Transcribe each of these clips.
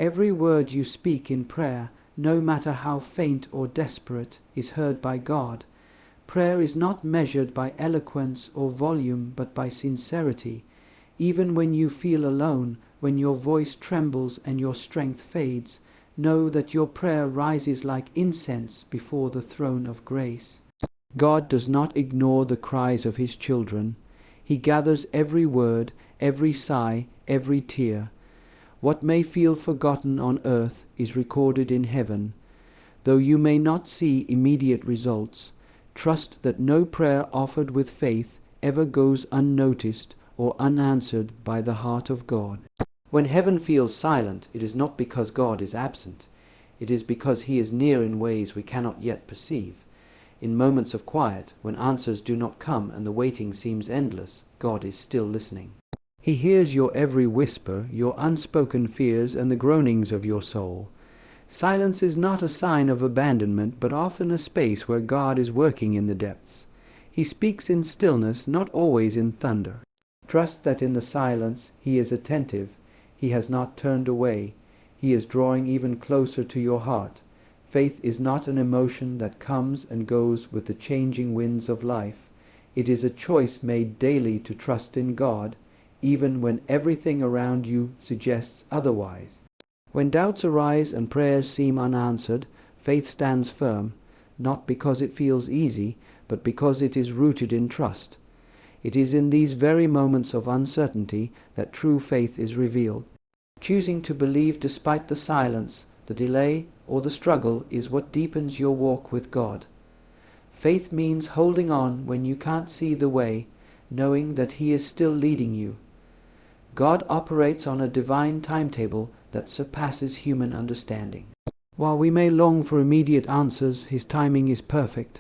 Every word you speak in prayer, no matter how faint or desperate, is heard by God. Prayer is not measured by eloquence or volume, but by sincerity. Even when you feel alone, when your voice trembles and your strength fades, know that your prayer rises like incense before the throne of grace. God does not ignore the cries of his children. He gathers every word, every sigh, every tear. What may feel forgotten on earth is recorded in heaven. Though you may not see immediate results, trust that no prayer offered with faith ever goes unnoticed or unanswered by the heart of God. When heaven feels silent, it is not because God is absent. It is because he is near in ways we cannot yet perceive. In moments of quiet, when answers do not come and the waiting seems endless, God is still listening. He hears your every whisper, your unspoken fears, and the groanings of your soul. Silence is not a sign of abandonment, but often a space where God is working in the depths. He speaks in stillness, not always in thunder. Trust that in the silence he is attentive. He has not turned away. He is drawing even closer to your heart. Faith is not an emotion that comes and goes with the changing winds of life. It is a choice made daily to trust in God, even when everything around you suggests otherwise. When doubts arise and prayers seem unanswered, faith stands firm, not because it feels easy, but because it is rooted in trust. It is in these very moments of uncertainty that true faith is revealed. Choosing to believe despite the silence, the delay, or the struggle is what deepens your walk with God. Faith means holding on when you can't see the way, knowing that he is still leading you. God operates on a divine timetable that surpasses human understanding. While we may long for immediate answers, his timing is perfect,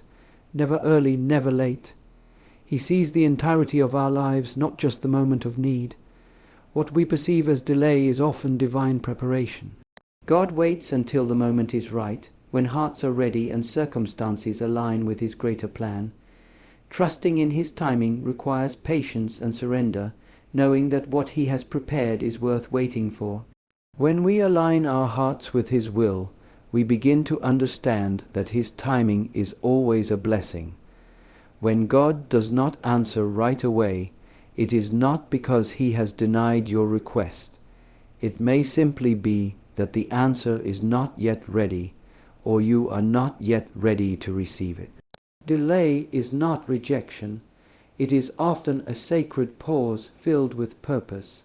never early, never late. He sees the entirety of our lives, not just the moment of need. What we perceive as delay is often divine preparation. God waits until the moment is right, when hearts are ready and circumstances align with his greater plan. Trusting in his timing requires patience and surrender, knowing that what he has prepared is worth waiting for. When we align our hearts with his will, we begin to understand that his timing is always a blessing. When God does not answer right away, it is not because he has denied your request. It may simply be that the answer is not yet ready, or you are not yet ready to receive it. Delay is not rejection. It is often a sacred pause filled with purpose.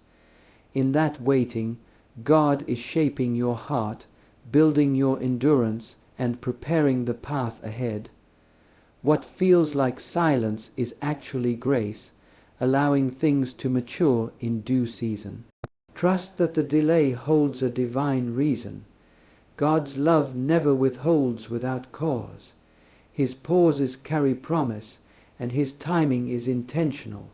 In that waiting, God is shaping your heart, building your endurance, and preparing the path ahead. What feels like silence is actually grace, allowing things to mature in due season. Trust that the delay holds a divine reason. God's love never withholds without cause. His pauses carry promise, and his timing is intentional.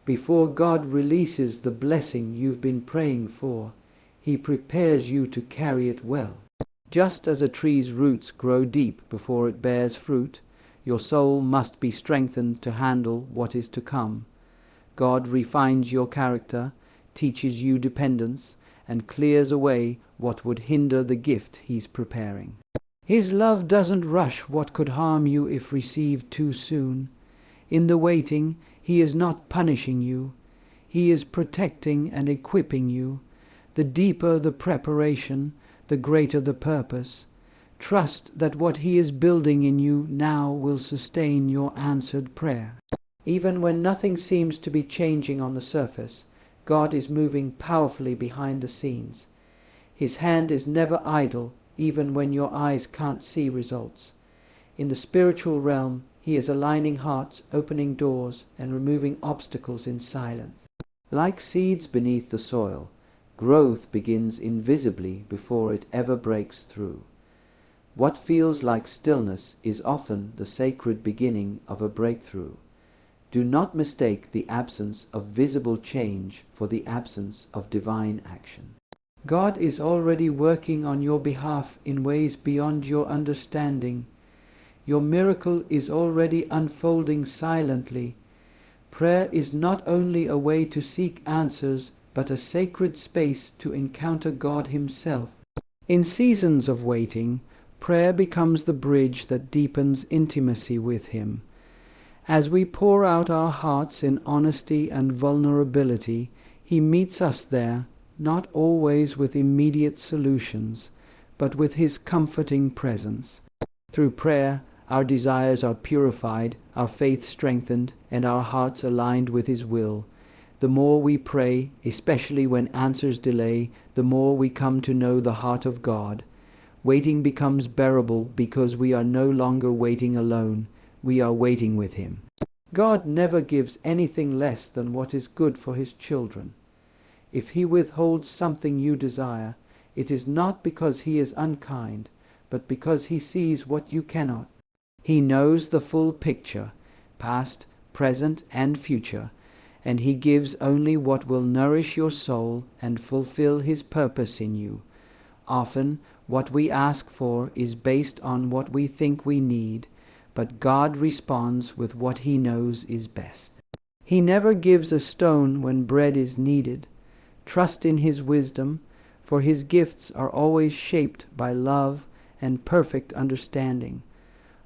Before God releases the blessing you've been praying for, he prepares you to carry it well. Just as a tree's roots grow deep before it bears fruit, your soul must be strengthened to handle what is to come. God refines your character, teaches you dependence, and clears away what would hinder the gift he's preparing. His love doesn't rush what could harm you if received too soon. In the waiting, he is not punishing you. He is protecting and equipping you. The deeper the preparation, the greater the purpose. Trust that what he is building in you now will sustain your answered prayer. Even when nothing seems to be changing on the surface, God is moving powerfully behind the scenes. His hand is never idle, even when your eyes can't see results. In the spiritual realm, he is aligning hearts, opening doors, and removing obstacles in silence. Like seeds beneath the soil, growth begins invisibly before it ever breaks through. What feels like stillness is often the sacred beginning of a breakthrough. Do not mistake the absence of visible change for the absence of divine action. God is already working on your behalf in ways beyond your understanding. Your miracle is already unfolding silently. Prayer is not only a way to seek answers, but a sacred space to encounter God Himself. In seasons of waiting, prayer becomes the bridge that deepens intimacy with Him. As we pour out our hearts in honesty and vulnerability, He meets us there, not always with immediate solutions, but with His comforting presence. Through prayer, our desires are purified, our faith strengthened, and our hearts aligned with His will. The more we pray, especially when answers delay, the more we come to know the heart of God. Waiting becomes bearable because we are no longer waiting alone. We are waiting with Him. God never gives anything less than what is good for His children. If He withholds something you desire, it is not because He is unkind, but because He sees what you cannot. He knows the full picture, past, present, and future, and He gives only what will nourish your soul and fulfill His purpose in you. Often, what we ask for is based on what we think we need, but God responds with what He knows is best. He never gives a stone when bread is needed. Trust in His wisdom, for His gifts are always shaped by love and perfect understanding.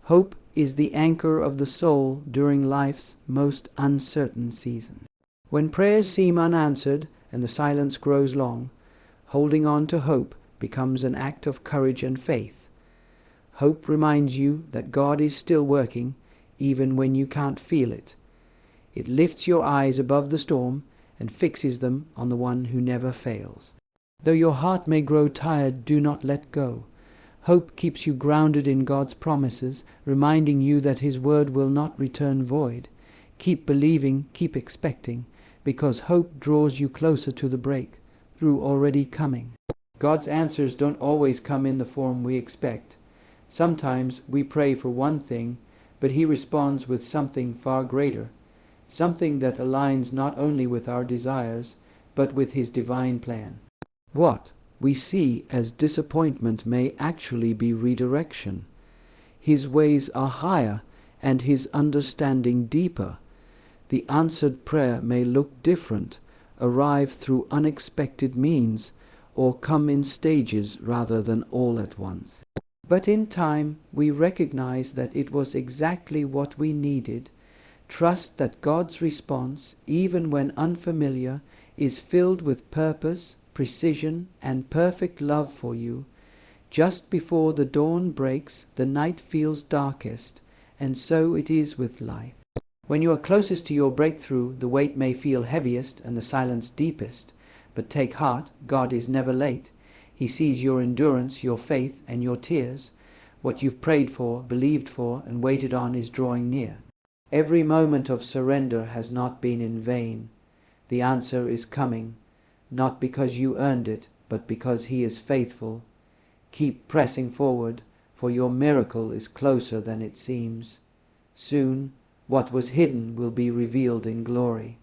Hope is the anchor of the soul during life's most uncertain season. When prayers seem unanswered and the silence grows long, holding on to hope becomes an act of courage and faith. Hope reminds you that God is still working, even when you can't feel it. It lifts your eyes above the storm and fixes them on the one who never fails. Though your heart may grow tired, do not let go. Hope keeps you grounded in God's promises, reminding you that His word will not return void. Keep believing, keep expecting, because hope draws you closer to the breakthrough already coming. God's answers don't always come in the form we expect. Sometimes we pray for one thing, but He responds with something far greater, something that aligns not only with our desires, but with His divine plan. What we see as disappointment may actually be redirection. His ways are higher and His understanding deeper. The answered prayer may look different, arrive through unexpected means, or come in stages rather than all at once. But in time, we recognize that it was exactly what we needed. Trust that God's response, even when unfamiliar, is filled with purpose, precision, and perfect love for you. Just before the dawn breaks, the night feels darkest, and so it is with life. When you are closest to your breakthrough, the weight may feel heaviest and the silence deepest. But take heart, God is never late. He sees your endurance, your faith, and your tears. What you've prayed for, believed for, and waited on is drawing near. Every moment of surrender has not been in vain. The answer is coming, not because you earned it, but because He is faithful. Keep pressing forward, for your miracle is closer than it seems. Soon, what was hidden will be revealed in glory.